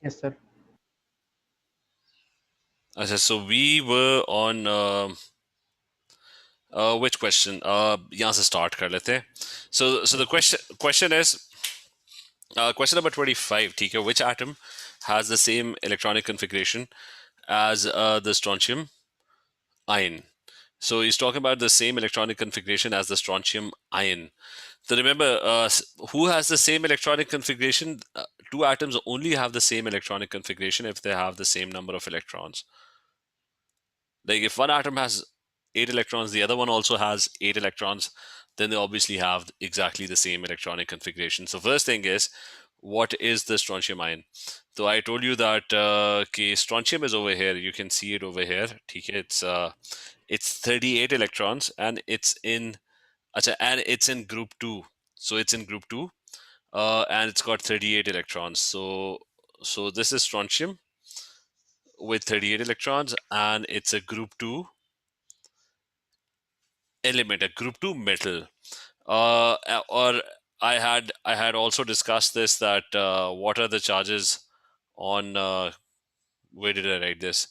Yes, sir. Okay, so we were on which question? यहाँ से start कर लेते हैं. So the question is question number 25. ठीक है, which atom has the same electronic configuration as the strontium ion? So he's talking about the same electronic configuration as the strontium ion. So remember, who has the same electronic configuration? Two atoms only have the same electronic configuration if they have the same number of electrons. Like if one atom has 8 electrons, the other one also has 8 electrons, then they obviously have exactly the same electronic configuration. So first thing is, what is the strontium ion? So I told you that strontium is over here. You can see it over here. It's 38 electrons, and it's in group 2. So it's in group 2, and it's got 38 electrons. So this is strontium with 38 electrons, and it's a group 2 element, a group 2 metal. Or I had also discussed this, that what are the charges on where did I write this?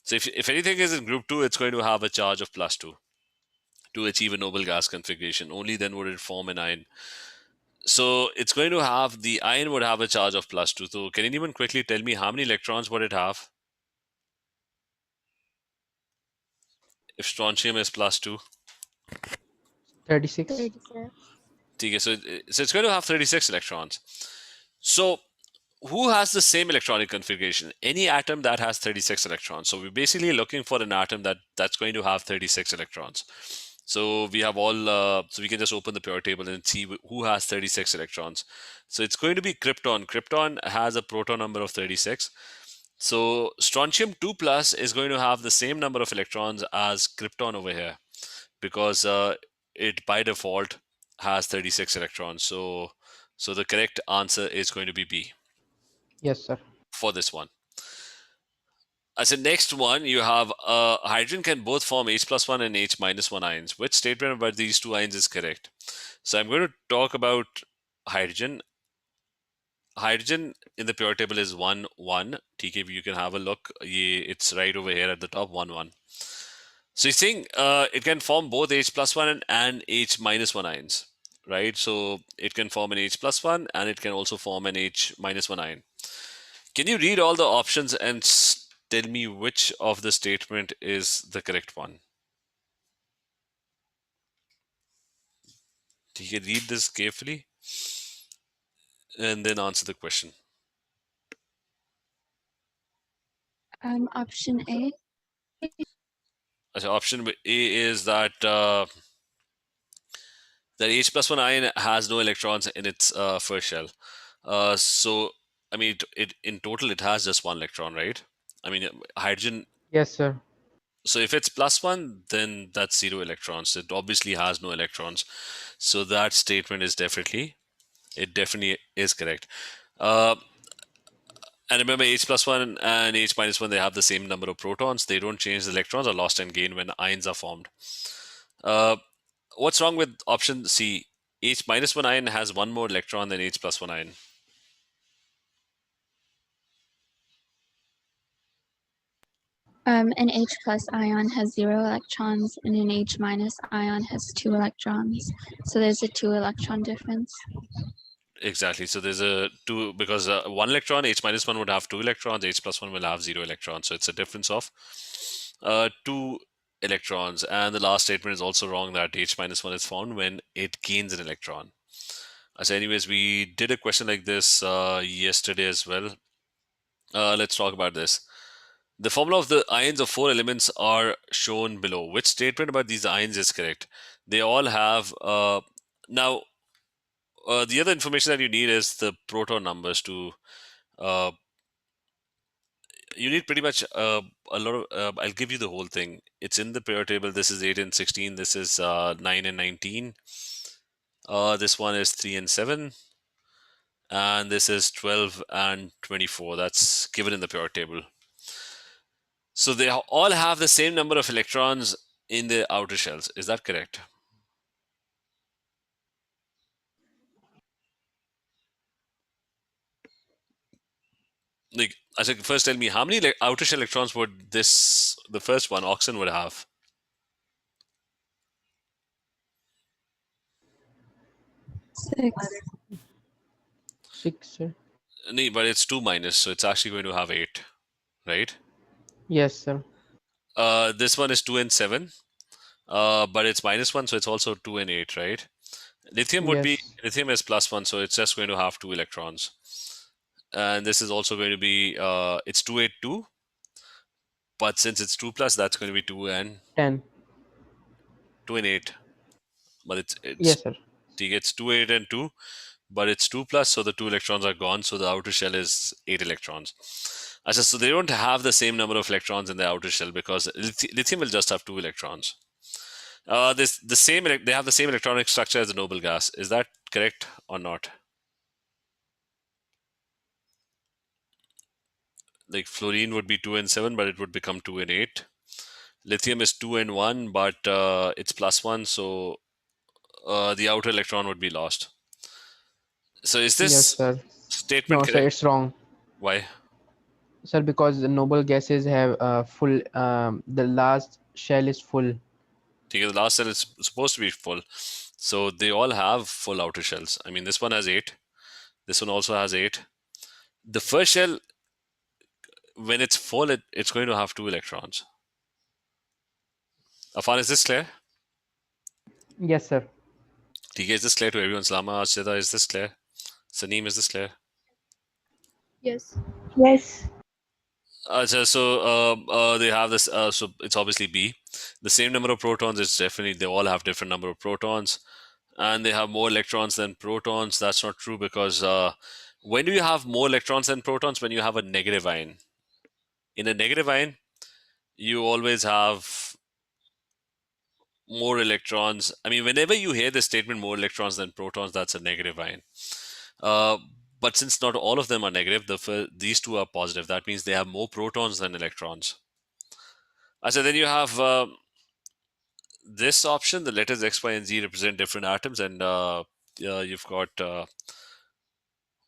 So if anything is in group 2, it's going to have a charge of +2 to achieve a noble gas configuration. Only then would it form an ion. So it's going to have, the ion would have a charge of +2. So can anyone quickly tell me how many electrons would it have if strontium is +2? 36. 36. Okay, so it's going to have 36 electrons. So who has the same electronic configuration? Any atom that has 36 electrons. So we're basically looking for an atom that's going to have 36 electrons. So we have all, so we can just open the periodic table and see who has 36 electrons. So it's going to be krypton. Krypton has a proton number of 36. So strontium 2 plus is going to have the same number of electrons as krypton over here, because it by default has 36 electrons. So the correct answer is going to be B Yes, sir. for this one. As a next one, you have hydrogen can both form H+1 and H-1 ions. Which statement about these two ions is correct? So I'm going to talk about hydrogen. Hydrogen in the periodic table is 1 1. TK, you can have a look. It's right over here at the top, 1 1. So you think it can form both H+1 and H-1 ions, right? So it can form an H+1 and it can also form an H-1 ion. Can you read all the options and tell me which of the statement is the correct one? You can read this carefully and then answer the question. Option A. So option A is that that H+1 ion has no electrons in its first shell. So I mean, it in total it has just 1 electron, right? I mean, hydrogen. Yes, sir. So if it's +1, then that's 0 electrons. It obviously has no electrons. So that statement is definitely is correct. And remember, H+1 and H-1, they have the same number of protons. They don't change. The electrons are lost and gained when ions are formed. What's wrong with option C? H-1 ion has one more electron than H+1 ion. An H plus ion has 0 electrons and an H minus ion has 2 electrons. So there's a 2 electron difference. Exactly. So there's a 2, because 1 electron, H-1 would have 2 electrons, H+1 will have 0 electrons. So it's a difference of 2 electrons. And the last statement is also wrong, that H-1 is formed when it gains an electron. So anyways, we did a question like this yesterday as well. Let's talk about this. The formula of the ions of 4 elements are shown below. Which statement about these ions is correct? They all have now. The other information that you need is the proton numbers to. You need pretty much a lot of. I'll give you the whole thing. It's in the periodic table. This is 8 and 16. This is 9 and 19. This one is 3 and 7. And this is 12 and 24. That's given in the periodic table. So they all have the same number of electrons in the outer shells. Is that correct? like, I said, first tell me how many outer shell electrons would the first one, oxygen, would have? 6. 6, sir. No, but it's 2 minus, so it's actually going to have 8, right? Yes, sir. This one is 2 and 7, but it's -1, so it's also 2 and 8, right? Yes. Lithium is +1, so it's just going to have 2 electrons. And this is also going to be, it's 2, 8, 2, but since it's 2 plus, that's going to be 2 and 10. 2 and 8. But Yes, sir. it's 2, 8, and 2, but it's 2 plus, so the 2 electrons are gone, so the outer shell is 8 electrons. So they don't have the same number of electrons in the outer shell because lithium will just have 2 electrons. They have the same electronic structure as the noble gas. Is that correct or not? Like fluorine would be 2 and 7, but it would become 2 and 8. Lithium is 2 and 1, but it's +1, so the outer electron would be lost. So is Yes, this sir. statement No, sir, correct? it's wrong. Why? Sir, because the noble gases have full, the last shell is full. Because the last cell is supposed to be full. So they all have full outer shells. I mean, this one has 8. This one also has 8. The first shell, when it's full, it's going to have 2 electrons. Afan, is this clear? Yes, sir. TK, is this clear to everyone? Salama, Ashida, is this clear? Saneem, is this clear? Yes. Yes. They have this. So it's obviously B. The same number of protons is definitely, they all have different number of protons, and they have more electrons than protons. That's not true because when do you have more electrons than protons? When you have a negative ion. In a negative ion, you always have more electrons. I mean, whenever you hear the statement more electrons than protons, that's a negative ion. Uh, but since not all of them are negative, these two are positive. That means they have more protons than electrons. So then you have this option. The letters X, Y, and Z represent different atoms, and you've got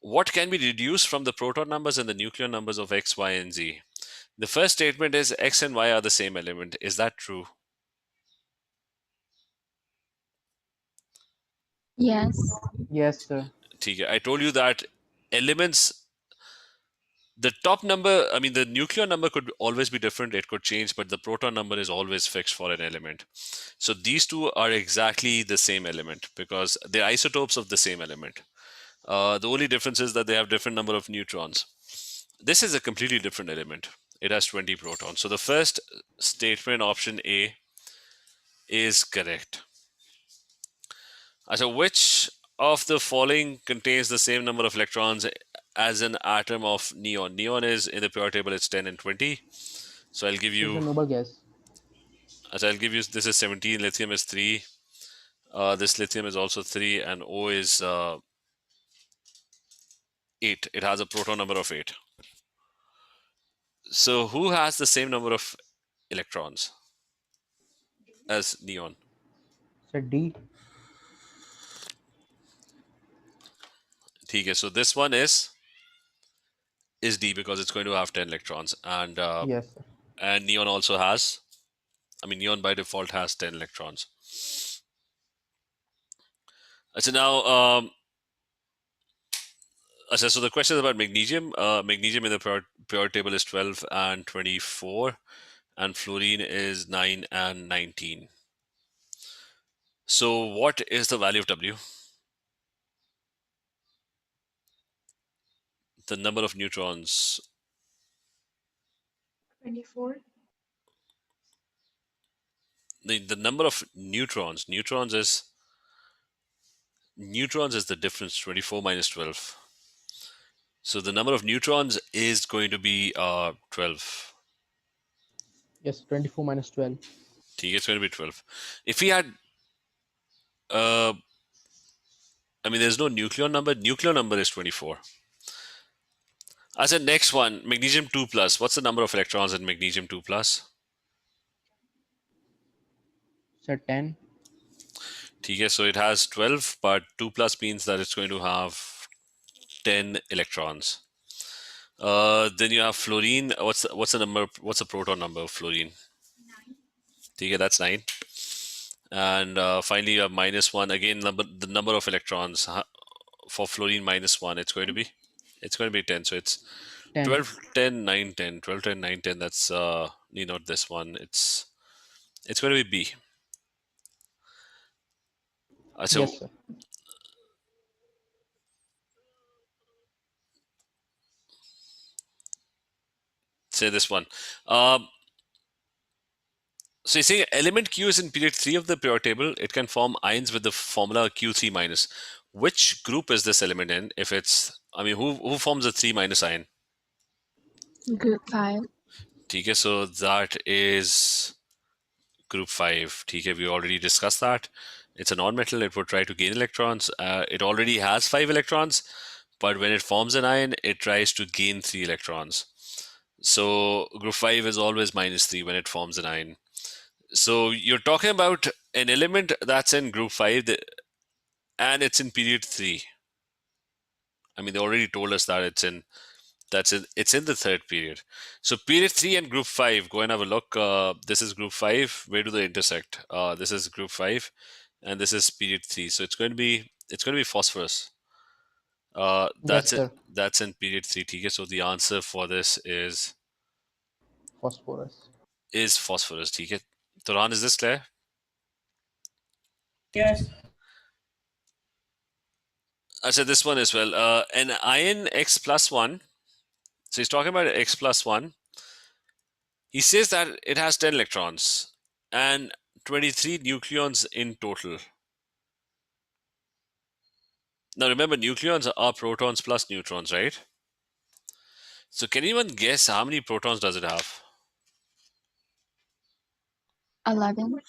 what can be deduced from the proton numbers and the nucleon numbers of X, Y, and Z. The first statement is X and Y are the same element. Is that true? Yes. Yes, sir. I told you that elements, the top number, I mean, the nucleon number could always be different. It could change, but the proton number is always fixed for an element. So these two are exactly the same element because they're isotopes of the same element. The only difference is that they have different number of neutrons. This is a completely different element. It has 20 protons. So the first statement, option A, is correct. So which of the following contains the same number of electrons as an atom of neon? Neon is in the periodic table, it's 10 and 20. So I'll give It's a you, noble gas. this is 17, lithium is 3. This lithium is also 3, and O is 8. It has a proton number of 8. So who has the same number of electrons as neon? Sir, D. Okay, so this one is D because it's going to have 10 electrons, Yes, sir. and neon also has, I mean, neon by default has 10 electrons. So now, so the question is about magnesium. Magnesium in the periodic table is 12 and 24, and fluorine is 9 and 19. So what is the value of W? The number of neutrons. 24. The number of neutrons. Neutrons is the difference, 24 minus 12. So the number of neutrons is going to be 12. Yes, 24 minus 12. It's going to be 12. If we had, I mean, there's no nucleon number. Nucleon number is 24. As a next one, magnesium 2 plus. What's the number of electrons in magnesium 2 plus? Sir, 10. So it has 12, but 2 plus means that it's going to have 10 electrons. Then you have fluorine. What's the number? What's the proton number of fluorine? Okay, that's 9. And finally, you have -1. Again, the number of electrons for fluorine -1. It's going to be 10. So it's 10. 12, 10, 9, 10. 12, 10, 9, 10. That's need not this one. It's going to be B. So Yes, sir. say this one. So you say element Q is in period 3 of the periodic table. It can form ions with the formula Q3 minus. Which group is this element in? If it's, I mean, who forms a 3 minus ion? Group 5. Okay, so that is group 5. Okay, we already discussed that. It's a non-metal. It would try to gain electrons. It already has 5 electrons, but when it forms an ion, it tries to gain 3 electrons. So group 5 is always -3 when it forms an ion. So you're talking about an element that's in group 5 and it's in period 3. I mean, they already told us that it's in the third period. So period 3 and group 5, go and have a look. This is group 5. Where do they intersect? This is group 5 and this is period 3. So it's going to be phosphorus. Yes, That's sir. that's in period 3. Okay? So the answer for this is Phosphorus. phosphorus. Okay? Turan, is this clear? Yes. I said this one as well. An ion X plus 1. So he's talking about X plus 1. He says that it has 10 electrons and 23 nucleons in total. Now remember, nucleons are protons plus neutrons, right? So can anyone guess how many protons does it have? 11.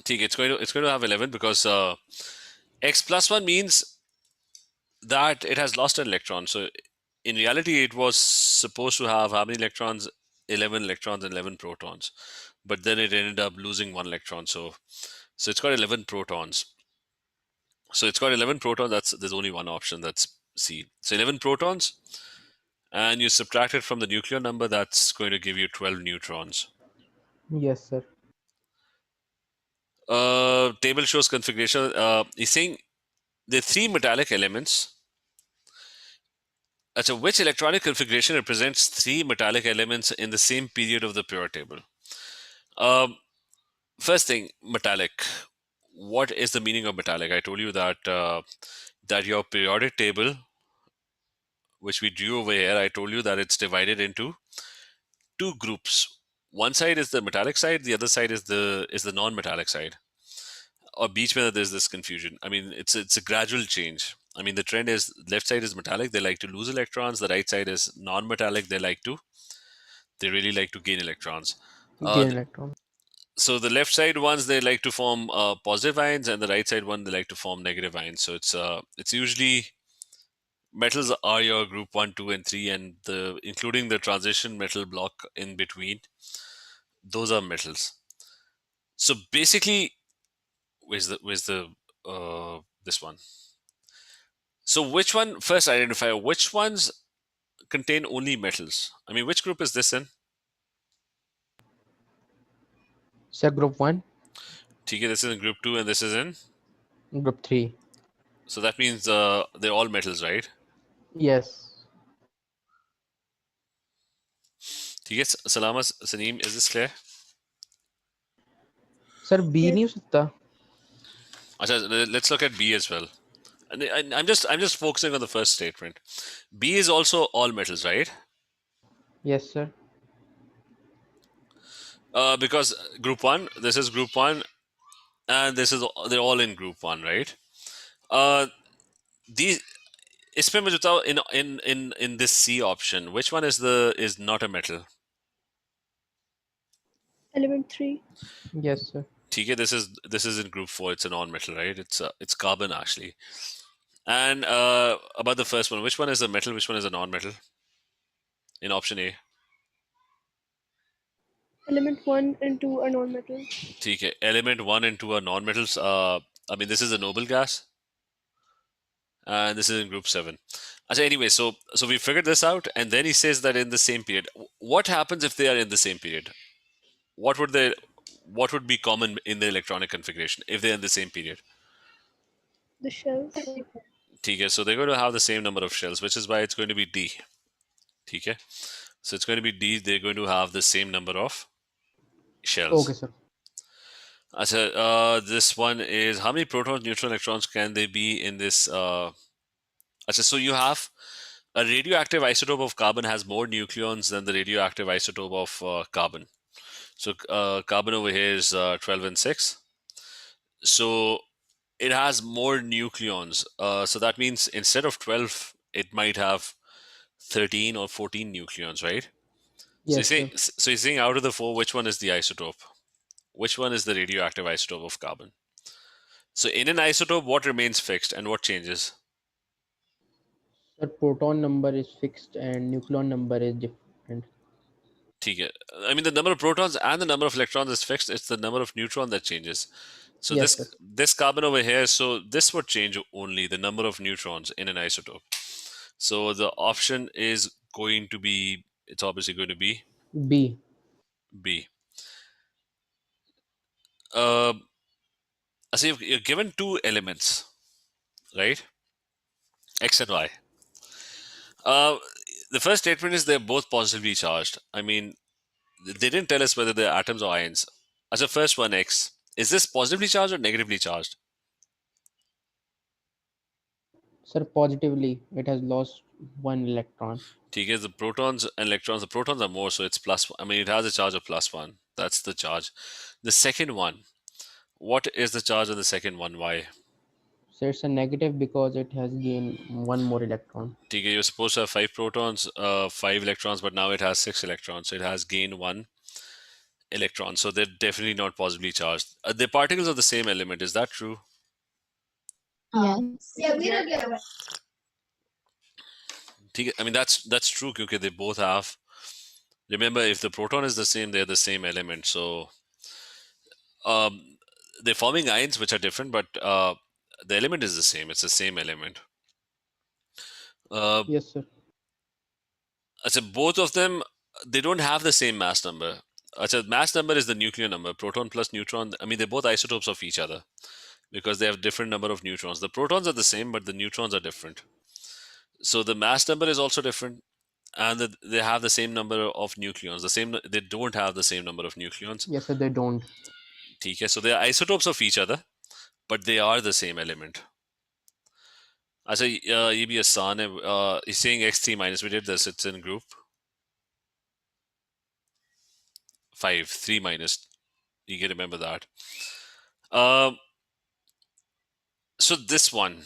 It's going to have 11 because X plus 1 means that it has lost an electron. So in reality, it was supposed to have how many electrons? 11 electrons and 11 protons. But then it ended up losing 1 electron. So it's got 11 protons. So it's got 11 protons. There's only one option. That's C. So 11 protons, and you subtract it from the nuclear number. That's going to give you 12 neutrons. Yes, sir. Table shows configuration. He's saying there are 3 metallic elements. So which electronic configuration represents 3 metallic elements in the same period of the periodic table? First thing, metallic. What is the meaning of metallic? I told you that that your periodic table, which we drew over here, I told you that it's divided into 2 groups. One side is the metallic side, the other side is the non-metallic side. Or beach where there's this confusion. I mean, it's a gradual change. I mean, the trend is left side is metallic, they like to lose electrons. The right side is non-metallic, they really like to gain electrons. Gain electron. So the left side ones, they like to form positive ions, and the right side one, they like to form negative ions. So it's usually metals are your group 1, 2, and 3, and including the transition metal block in between. Those are metals. So basically, where's the this one? So which one first identify which ones contain only metals? I mean, which group is this in? Sir, group 1, TK, this is in group 2 and this is in. group 3. So that means they're all metals, right? Yes. TK, Salama, Saneem, is this clear? Sir, B Yes. नहीं हो सकता. Achha, let's look at B as well. And I'm just focusing on the first statement. B is also all metals, right? Yes, sir. Because group 1, this is group 1, and they're all in group 1, right? These इसमें मुझे बताओ in this C option, which one is not a metal? Element 3. Yes, sir. ठीक है, this is in group 4. It's a non-metal, right? It's carbon actually. And about the first one, which one is a metal? Which one is a non-metal? In option A. Element 1 and 2 are non-metal. ठीक है, element 1 and 2 are non-metals. I mean, this is a noble gas, and this is in group 7. Anyway, so we figured this out, and then he says that in the same period. What happens if they are in the same period? What would be common in the electronic configuration if they're in the same period? The shells. Okay, so they're going to have the same number of shells, which is why it's going to be D. Okay, so it's going to be D. They're going to have the same number of shells. Okay, sir. This one is how many protons, neutrons, electrons can they be in this? So you have a radioactive isotope of carbon has more nucleons than the radioactive isotope of carbon. So carbon over here is 12 and 6. So it has more nucleons. So that means instead of 12, it might have 13 or 14 nucleons, right? Yes, sir. So you're saying out of the four, which one is the isotope? Which one is the radioactive isotope of carbon? So in an isotope, what remains fixed and what changes? Sir, proton number is fixed and nucleon number is different. Okay. I mean, the number of protons and the number of electrons is fixed. It's the number of neutrons that changes. So Yes, sir. this carbon over here, so this would change only the number of neutrons in an isotope. So the option is going to be, it's obviously going to be B. B. So you're given two elements, right? X and Y. The first statement is they're both positively charged. I mean, they didn't tell us whether they're atoms or ions. As the first one, X, is this positively charged or negatively charged? Sir, positively, it has lost one electron. Okay, the protons and electrons, the protons are more, so it's plus. I mean, it has a charge of +1. That's the charge. The second one, what is the charge of the second one? Why? So it's a negative because it has gained one more electron. Okay, you're supposed to have 5 protons, 5 electrons, but now it has 6 electrons. So it has gained 1 electron. So they're definitely not positively charged. The particles of the same element. Is that true? Yes. I mean, that's true because they both have. Remember, if the proton is the same, they're the same element. So um, they're forming ions which are different, but the element is the same. It's the same element. Yes, sir. So both of them, they don't have the same mass number. So mass number is the nuclear number. Proton plus neutron. I mean, they're both isotopes of each other because they have different number of neutrons. The protons are the same, but the neutrons are different. So the mass number is also different, and they have the same number of nucleons. They don't have the same number of nucleons. Yes, sir, they don't. Okay, so they are isotopes of each other, but they are the same element. अच्छा ये भी आसान है he's saying x3 minus we did this it's in group 5 3 minus you can remember that so this one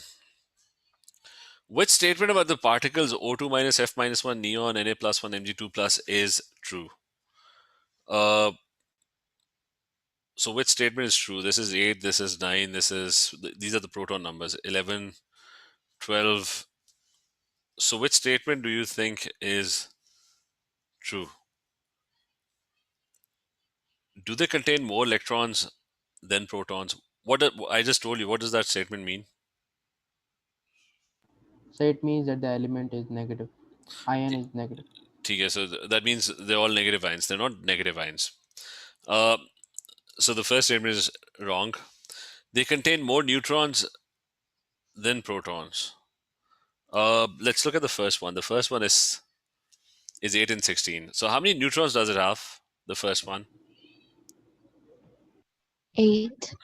which statement about the particles O2 minus F minus 1 neon Na plus 1 Mg2 plus is true uh, so which statement is true this is 8 this is 9 these are the proton numbers 11 12 so which statement do you think is true do they contain more electrons than protons? I just told you. What does that statement mean? So it means that the element is negative. Ion is negative. Okay, so that means they're all negative ions. They're not negative ions. Uh, so the first statement is wrong. They contain more neutrons than protons. Let's look at the first one. The first one is 8 and 16. So how many neutrons does it have? The first one. 8.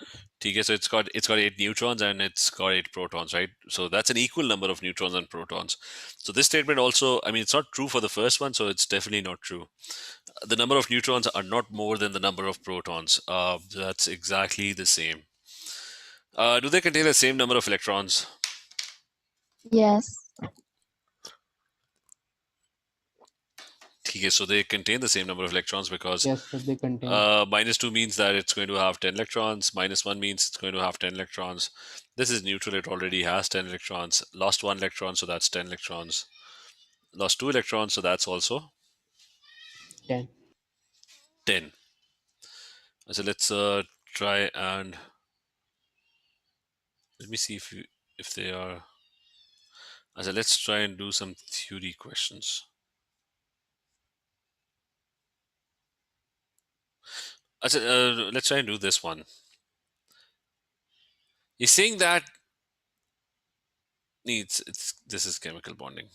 Okay, so it's got 8 neutrons and it's got 8 protons, right? So that's an equal number of neutrons and protons. So this statement also, I mean, it's not true for the first one, so it's definitely not true. The number of neutrons are not more than the number of protons. That's exactly the same. Do they contain the same number of electrons? Yes. Okay, so they contain the same number of electrons because Yes, sir, they contain. -2 means that it's going to have 10 electrons. -1 means it's going to have 10 electrons. This is neutral. It already has 10 electrons. Lost 1 electron, so that's 10 electrons. Lost 2 electrons, so that's also 10. 10. So let's try and let me see if they are. So let's try and do some theory questions. Let's try and do this one. He's saying that this is chemical bonding.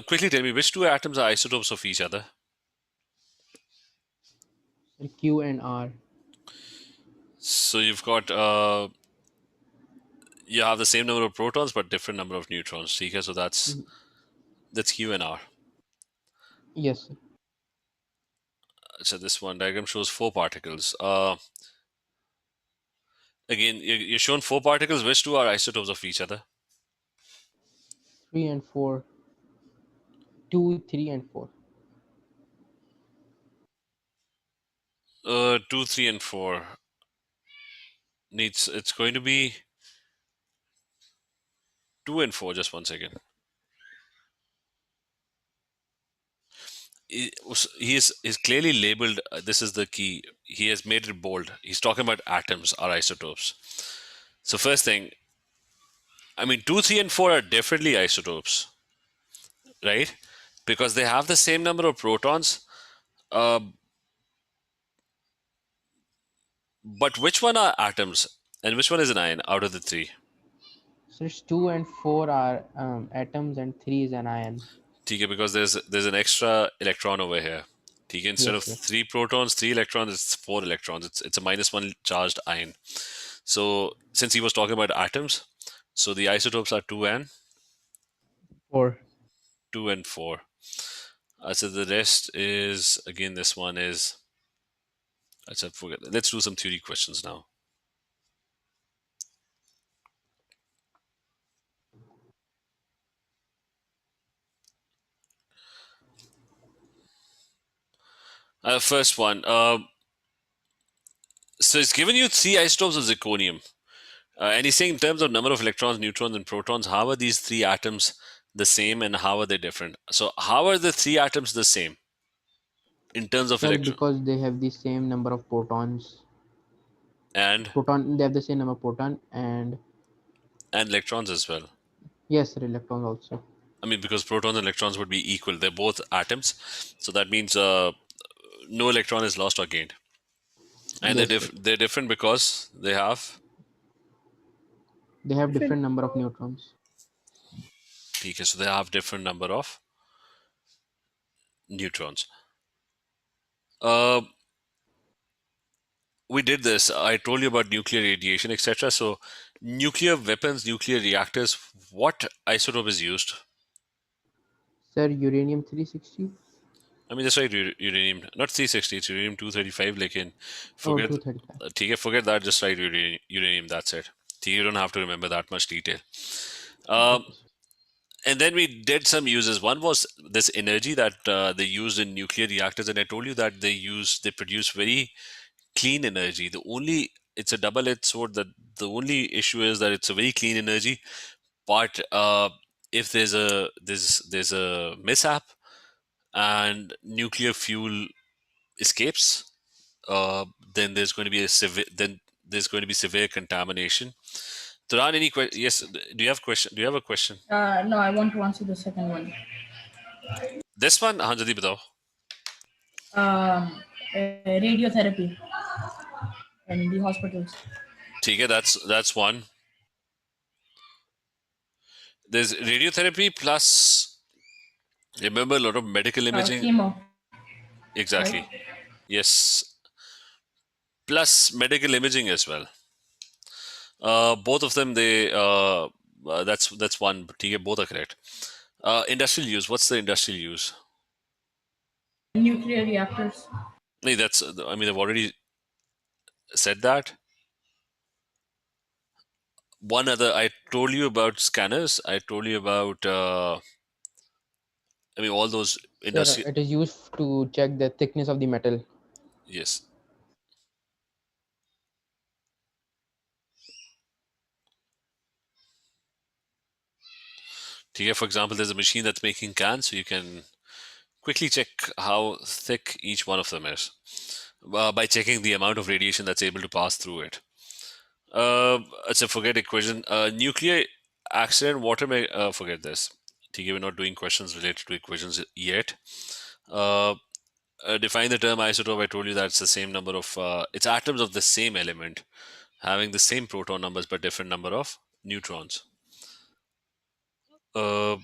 Quickly tell me, which two atoms are isotopes of each other? Sir, Q and R. So you've got you have the same number of protons but different number of neutrons. Okay, so that's Q and R. Yes, sir. So this one diagram shows 4 particles. Again, you're shown 4 particles. Which two are isotopes of each other? 3 and 4. 2, 3 and 4. 2, 3, and 4. It's going to be 2 and 4. Just one second. He's clearly labeled. This is the key. He has made it bold. He's talking about atoms are isotopes. So first thing, I mean, 2, 3, and 4 are definitely isotopes, right? Because they have the same number of protons. But which one are atoms and which one is an ion out of the 3? So it's 2 and 4 are atoms and 3 is an ion. Okay, because there's an extra electron over here. Okay, instead Yes, of sir. 3 protons, 3 electrons, it's 4 electrons. It's a -1 charged ion. So since he was talking about atoms, so the isotopes are 2 and 4. 4. So the rest is, again, this one is, forget. Let's do some theory questions now. First one. So it's given you 3 isotopes of zirconium. And he's saying in terms of number of electrons, neutrons, and protons, how are these 3 atoms the same and how are they different? So how are the 3 atoms the same in terms of Sir, electron because they have the same number of protons. and They have the same number of proton and electrons as well? yes, sir, electrons also. I mean, because protons and electrons would be equal. They're both atoms. So that means no electron is lost or gained. And Yes, sir. they're different because they have, They have different number of neutrons. okay, so they have different number of neutrons. Uh, we did this. I told you about nuclear radiation, etc. So nuclear weapons, nuclear reactors, what isotope is used? Sir, uranium 360. I mean, that's right, uranium, not 360, it's uranium 235. Like in, Oh, forget, 235. forget that, just write uranium, that's it. You don't have to remember that much detail. Okay, sir. And then we did some uses. One was this energy that they used in nuclear reactors, and I told you that they produce very clean energy. It's a double-edged sword. That the only issue is that it's a very clean energy, but if there's a mishap and nuclear fuel escapes, then there's going to be severe contamination. Turan, any question? Yes. Do you have question? Do you have a question? No, I want to answer the second one. This one, हाँ जल्दी बताओ. Radiotherapy in the hospitals. ठीक है, that's one. There's radiotherapy plus, remember, a lot of medical imaging. Chemo. Exactly. Right? Yes. Plus medical imaging as well. Both of them, that's one. ठीक है, both are correct. Industrial use. What's the industrial use? Nuclear reactors. No, I mean, I've already said that. One other, I told you about scanners. I told you about, I mean, all those Sir, industrial. it is used to check the thickness of the metal. Yes. For example, there's a machine that's making cans, so you can quickly check how thick each one of them is. by checking the amount of radiation that's able to pass through it. It's a forget equation. Nuclear accident, water may forget this. Okay, we're not doing questions related to equations yet. Define the term isotope. I told you that's the same number of it's atoms of the same element having the same proton numbers but different number of neutrons. So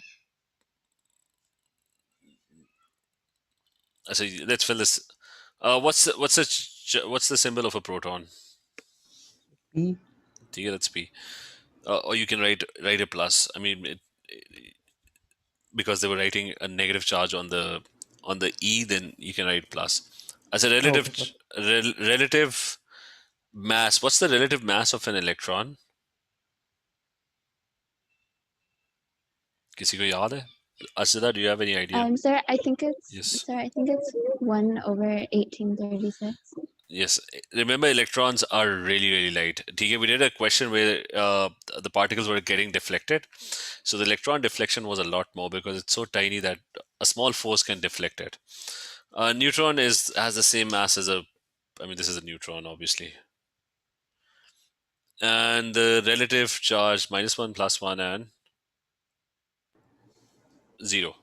let's fill this. What's the symbol of a proton? P. Okay, that's P. Or you can write a plus. I mean, because they were writing a negative charge on the E, then you can write plus. As a relative Okay, sir. relative mass, what's the relative mass of an electron? किसी को याद है? Asida, do you have any idea? Sir, I think it's Yes. sir, I think it's 1/1836. Yes. Remember, electrons are really, really light. Okay, we did a question where the particles were getting deflected. So the electron deflection was a lot more because it's so tiny that a small force can deflect it. A neutron has the same mass as this is a neutron, obviously. And the relative charge -1, +1, and 0.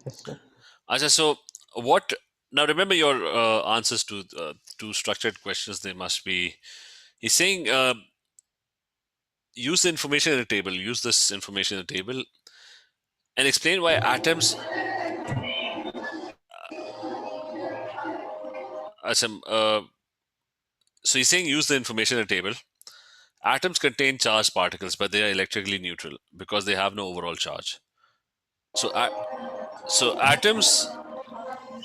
Yes, sir. Acha, so what? Now remember your answers to structured questions. They must be. He's saying use the information in the table. Use this information in the table and explain why atoms. So he's saying use the information in the table. Atoms contain charged particles, but they are electrically neutral because they have no overall charge. So atoms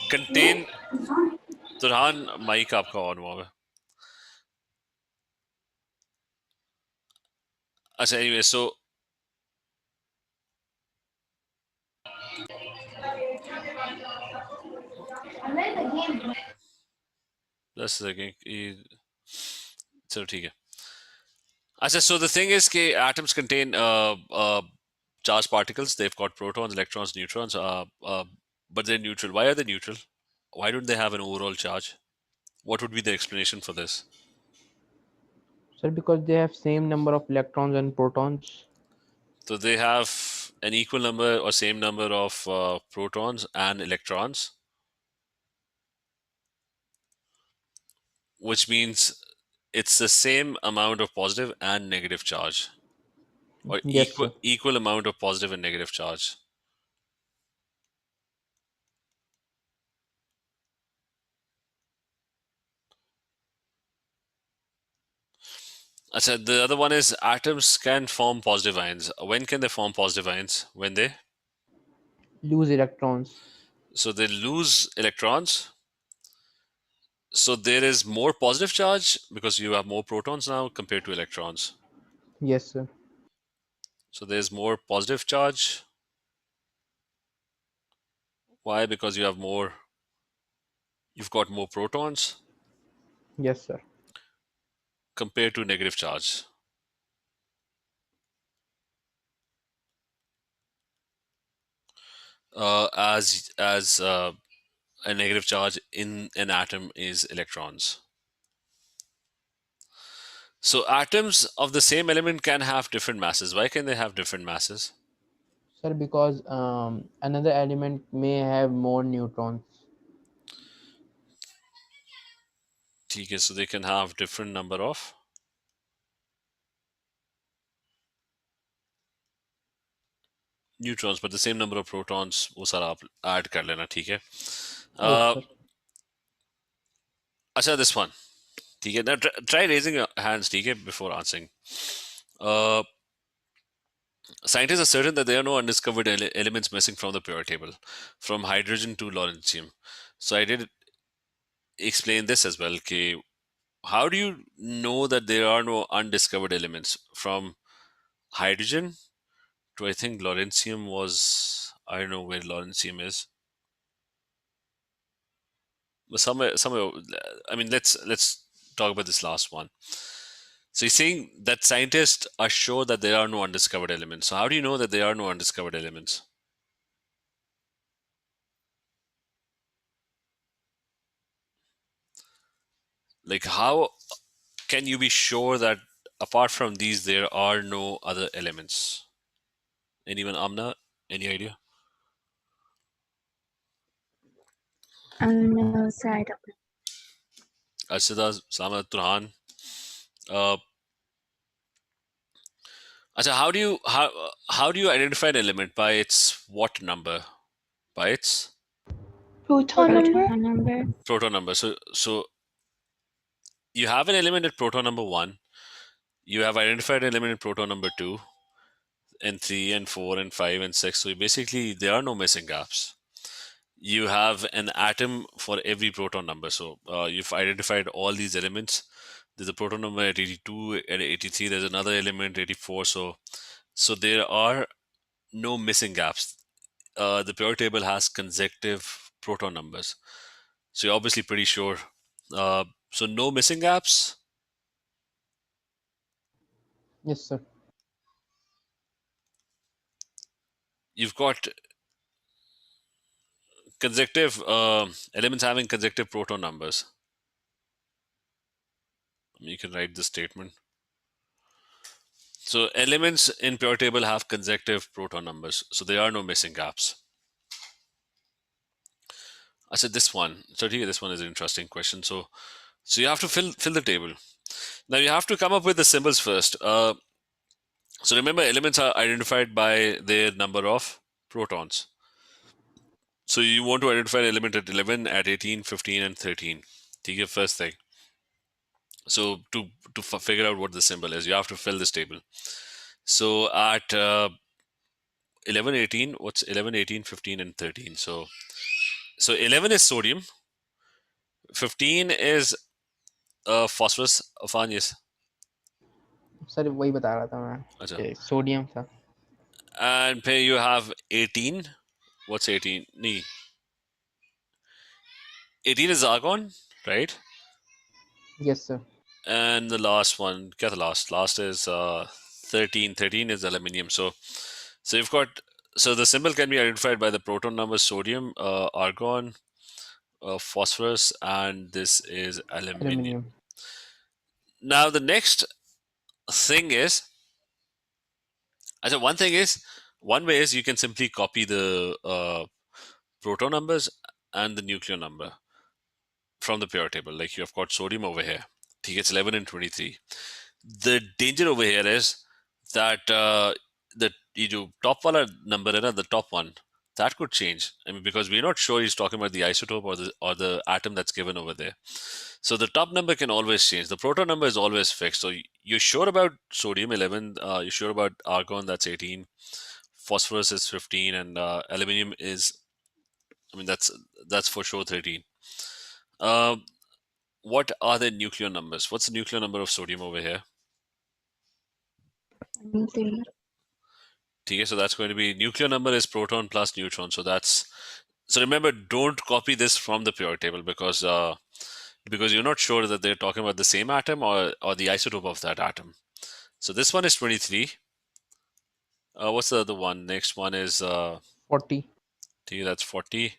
contain. Turhan mike आपका on हुआ है. अच्छा, anyway, so that's again. चलो ठीक है. अच्छा, so the thing is that atoms contain charged particles. They've got protons, electrons, neutrons, but they're neutral. Why are they neutral? Why don't they have an overall charge? What would be the explanation for this? Sir, because they have same number of electrons and protons. So they have an equal number or same number of protons and electrons, which means it's the same amount of positive and negative charge, or Yes, sir. equal amount of positive and negative charge. The other one is atoms can form positive ions. When can they form positive ions? When they Lose electrons. so they lose electrons. So there is more positive charge because you have more protons now compared to electrons. Yes, sir. So there's more positive charge. Why? Because you've got more protons Yes, sir. compared to negative charge. As a negative charge in an atom is electrons. So atoms of the same element can have different masses. Why can they have different masses? Sir, because another element may have more neutrons. Okay, so they can have different number of neutrons, but the same number of protons. वो सारा आप add कर लेना, ठीक है? Okay, sir. अच्छा, this one. ठीक है? Now try raising your hands, ठीक है, before answering. Scientists are certain that there are no undiscovered elements missing from the periodic table, from hydrogen to lawrencium. So I did explain this as well. Okay, how do you know that there are no undiscovered elements from hydrogen to, I think, lawrencium was, I don't know where lawrencium is. But somewhere. I mean, let's talk about this last one. So he's saying that scientists are sure that there are no undiscovered elements. So how do you know that there are no undiscovered elements? Like, how can you be sure that apart from these, there are no other elements? Anyone, Amna? Any idea? No, sir, I don't know. Arshada, Sama, Turhan. Acha, how do you identify an element by its what number? By its Proton number? Proton number. proton number. So you have an element at proton number 1. You have identified an element at proton number 2, and 3, and 4, and 5, and 6. So basically, there are no missing gaps. You have an atom for every proton number. So you've identified all these elements. There's a proton number at 82, at 83. There's another element, 84. So there are no missing gaps. The periodic table has consecutive proton numbers. So you're obviously pretty sure. So no missing gaps. Yes, sir. You've got consecutive elements having consecutive proton numbers. You can write this statement. So elements in periodic table have consecutive proton numbers. So there are no missing gaps. I said this one. So here, this one is an interesting question. So you have to fill the table. Now you have to come up with the symbols first. So remember, elements are identified by their number of protons. So you want to identify an element at 11, at 18, 15, and 13. Take your first thing. So to figure out what the symbol is, you have to fill this table. So at 11, 18, what's 11, 18, 15, and 13? So 11 is sodium. 15 is phosphorus. Afan, yes. Sir वही बता रहा था मैं अच्छा. कि sodium था. And here you have 18. What's 18? Nee. 18 is argon, right? Yes, sir. And the last one, get the last is 13. 13 is aluminium. So you've got, so the symbol can be identified by the proton number sodium, argon, phosphorus, and this is aluminium. Now the next thing is, one way is you can simply copy the proton numbers and the nuclear number from the periodic table. Like you have got sodium over here. It's 11 and 23. The danger over here is that the top wala number, the top one, that could change. I mean, because we're not sure he's talking about the isotope or the atom that's given over there. So the top number can always change. The proton number is always fixed. So you're sure about sodium 11. You're sure about argon, that's 18. Phosphorus is 15, and aluminium is, I mean, that's for sure 13. What are the nuclear numbers? What's the nuclear number of sodium over here? 3. Okay, so that's going to be, nuclear number is proton plus neutron. So remember, don't copy this from the periodic table because you're not sure that they're talking about the same atom or the isotope of that atom. So this one is 23. What's the other one? Next one is 40. Okay, that's 40.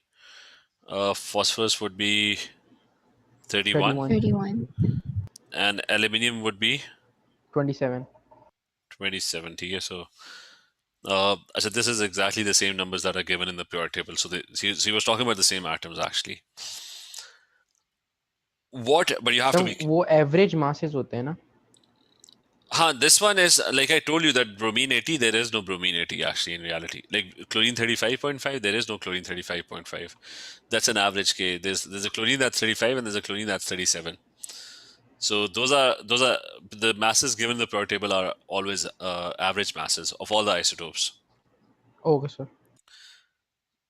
Phosphorus would be 31. 31. And aluminium would be 27. 27. Okay, so I said this is exactly the same numbers that are given in the periodic table. So he was talking about the same atoms actually. But you have to be. वो average masses होते हैं ना? This one is, like I told you, that bromine 80, there is no bromine 80 actually in reality. Like chlorine 35.5, there is no chlorine 35.5. That's an average K. There's a chlorine that's 35 and there's a chlorine that's 37. So those are the masses given in the periodic table are always average masses of all the isotopes. Okay, sir.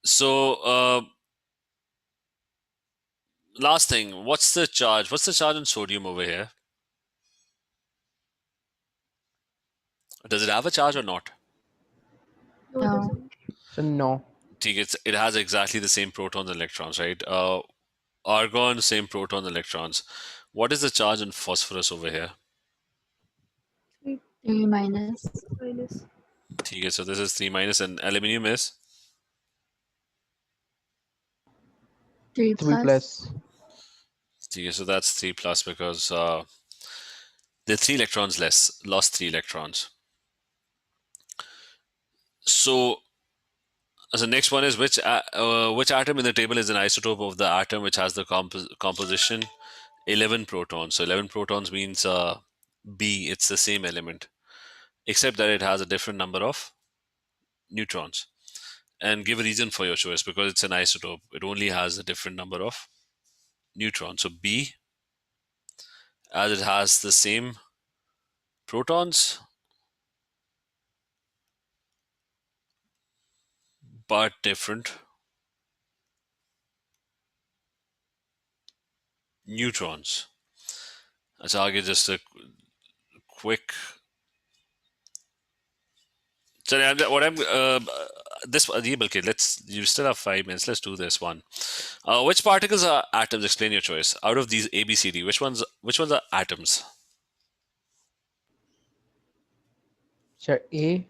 So last thing, what's the charge? What's the charge on sodium over here? Does it have a charge or not? No, it No. doesn't. So no. It has exactly the same protons and electrons, right? Argon, same protons and electrons. What is the charge on phosphorus over here? 3 minus. Minus. Okay, so this is 3 minus, and aluminium is 3 3 plus. plus. Okay, so that's 3 plus because there are 3 electrons less, lost 3 electrons. So the next one is which atom in the table is an isotope of the atom which has the composition 11 protons. So 11 protons means B, it's the same element, except that it has a different number of neutrons. And give a reason for your choice because it's an isotope. It only has a different number of neutrons. So B, as it has the same protons but different neutrons. So I'll get just a quick. So what I'm this okay, you still have 5 minutes. Let's do this one. Which particles are atoms? Explain your choice. Out of these A, B, C, D, which ones are atoms? Sir, A.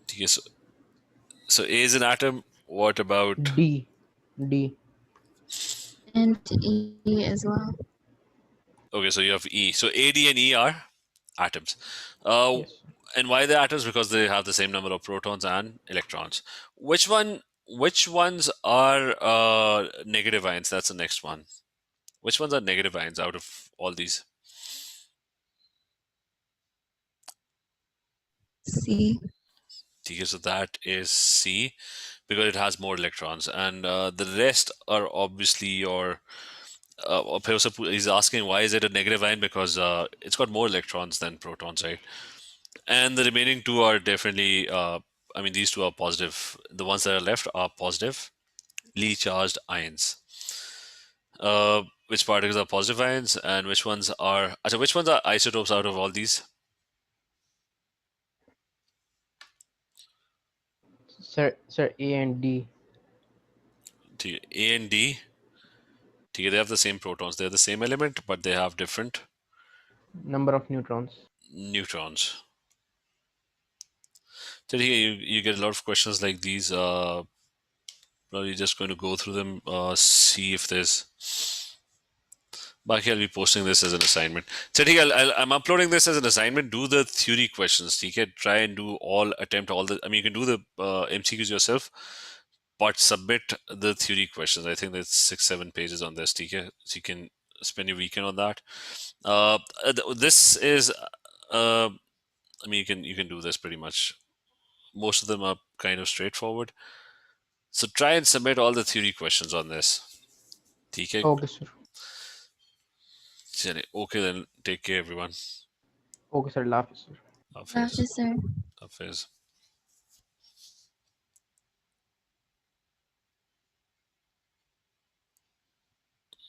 Okay, so A is an atom. What about D. D. And E as well. okay? So you have E. So A, D, and E are atoms. Yes. Sir. And why they're atoms? Because they have the same number of protons and electrons. Which ones are negative ions? That's the next one. Which ones are negative ions out of all these? C. Okay, so that is C because it has more electrons, and the rest are obviously your. He's asking why is it a negative ion because it's got more electrons than protons, right? And the remaining two are definitely. I mean, these two are positive. The ones that are left are positively charged ions. Which particles are positive ions, and which ones are? So which ones are isotopes out of all these? Sir, A and D. A and D. They have the same protons. They're the same element, but they have different Number of neutrons. neutrons. So you get a lot of questions like these. Probably just going to go through them, see if there's. Baki, I'll be posting this as an assignment. So I'm uploading this as an assignment. Do the theory questions. Try and attempt all the. I mean, you can do the MCQs yourself, but submit the theory questions. I think there's 6-7 pages on this. So you can spend your weekend on that. This is. I mean, you can do this pretty much. Most of them are kind of straightforward. So try and submit all the theory questions on this. Okay. Okay, sir. Okay, then take care, everyone. Okay, sir. Laugh, sir. Hafiz. Officer. Hafiz.